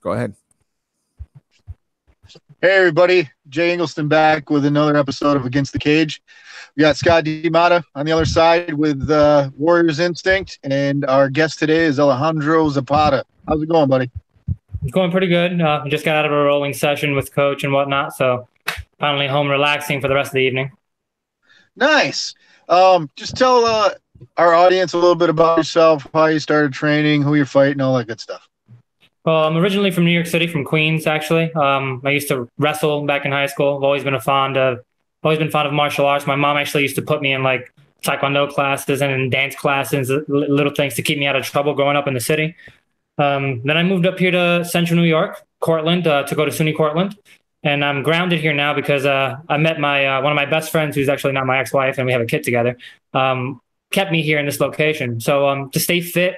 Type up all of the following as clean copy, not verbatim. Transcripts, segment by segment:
Go ahead. Hey, everybody. Jay Engleston back with another episode of Against the Cage. We got Scott DiMata on the other side with Warriors Instinct, and our guest today is Alejandro Zapata. How's it going, buddy? It's going pretty good. Just got out of a rolling session with coach and whatnot, so finally home relaxing for the rest of the evening. Nice. Just tell our audience a little bit about yourself, how you started training, who you're fighting, all that good stuff. Well, I'm originally from New York City, from Queens, actually. I used to wrestle back in high school. I've always been fond of martial arts. My mom actually used to put me in like taekwondo classes and in dance classes, little things to keep me out of trouble growing up in the city. Then I moved up here to Central New York, Cortland, to go to SUNY Cortland. And I'm grounded here now because I met my one of my best friends, who's actually not my ex-wife, and we have a kid together, kept me here in this location. So to stay fit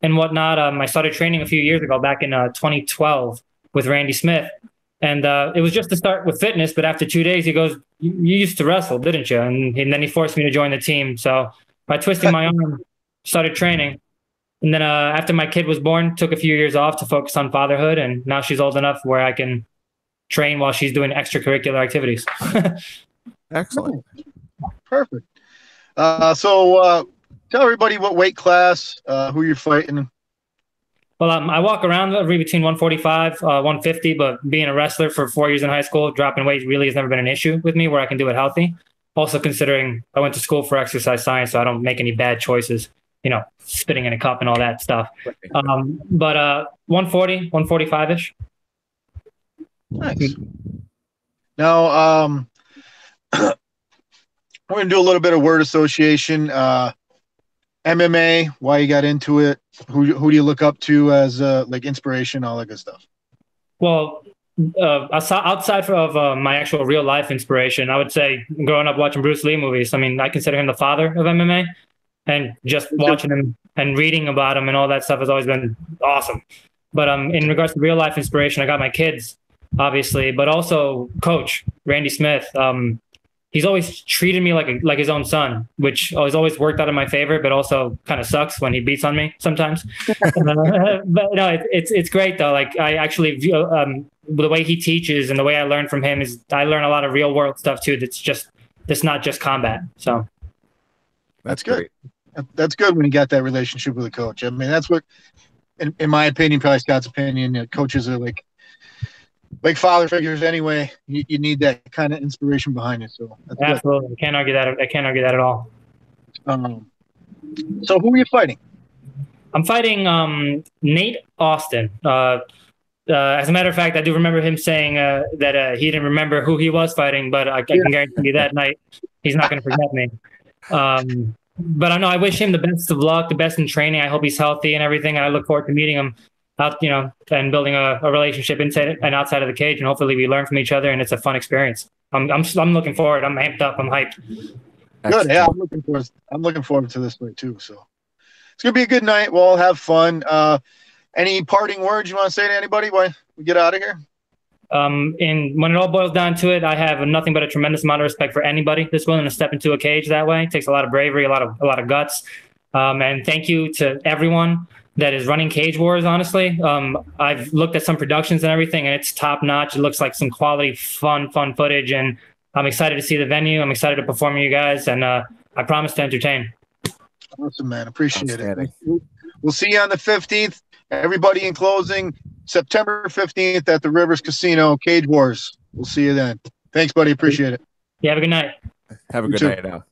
and whatnot, I started training a few years ago, back in 2012 with Randy Smith. And it was just to start with fitness, but after 2 days, he goes, you used to wrestle, didn't you? And then he forced me to join the team. So by twisting my arm, started training. And then after my kid was born, took a few years off to focus on fatherhood. And now she's old enough where I can train while she's doing extracurricular activities. Excellent. Perfect. So tell everybody what weight class, who you're fighting. Well, I walk around between 145, 150, but being a wrestler for 4 years in high school, dropping weight really has never been an issue with me where I can do it healthy. Also considering I went to school for exercise science, so I don't make any bad choices, spitting in a cup and all that stuff. But 140, 145-ish. Nice. Now, we're going to do a little bit of word association. MMA, why you got into it, who do you look up to as like inspiration, all that good stuff? Well, outside of my actual real life inspiration, I would say growing up watching Bruce Lee movies. I mean, I consider him the father of MMA, and just watching him and reading about him and all that stuff has always been awesome. But in regards to real life inspiration, I got my kids, obviously, but also Coach Randy Smith. He's always treated me like his own son, which has always worked out in my favor, but also kind of sucks when he beats on me sometimes. But no, it's great though. Like I actually view the way he teaches and the way I learn from him is I learn a lot of real world stuff too. That's not just combat. So that's good. That's good when you got that relationship with a coach. I mean, that's what, in my opinion, probably Scott's opinion, coaches are like father figures anyway. You need that kind of inspiration behind it. So absolutely, I can't argue that. I can't argue that at all. So who are you fighting? I'm fighting Nate Austin. As a matter of fact, I do remember him saying that he didn't remember who he was fighting, but I can guarantee you that night he's not going to forget me. But I know I wish him the best of luck, the best in training. I hope he's healthy and everything. I look forward to meeting him out, and building a relationship inside and outside of the cage, and hopefully we learn from each other and it's a fun experience. I'm looking forward. I'm amped up. I'm hyped. Good. Yeah, I'm looking forward to this night too. So it's gonna be a good night. We'll all have fun. Any parting words you want to say to anybody while we get out of here? And when it all boils down to it, I have nothing but a tremendous amount of respect for anybody that's willing to step into a cage that way. It takes a lot of bravery, a lot of guts. And thank you to everyone that is running Cage Wars, honestly. I've looked at some productions and everything, and it's top notch. It looks like some quality, fun footage, and I'm excited to see the venue. I'm excited to perform with you guys, and I promise to entertain. Awesome, man. Appreciate it. We'll see you on the 15th. Everybody, in closing, September 15th at the Rivers Casino, Cage Wars. We'll see you then. Thanks, buddy. Appreciate it. Yeah, have a good night. Have a good night now.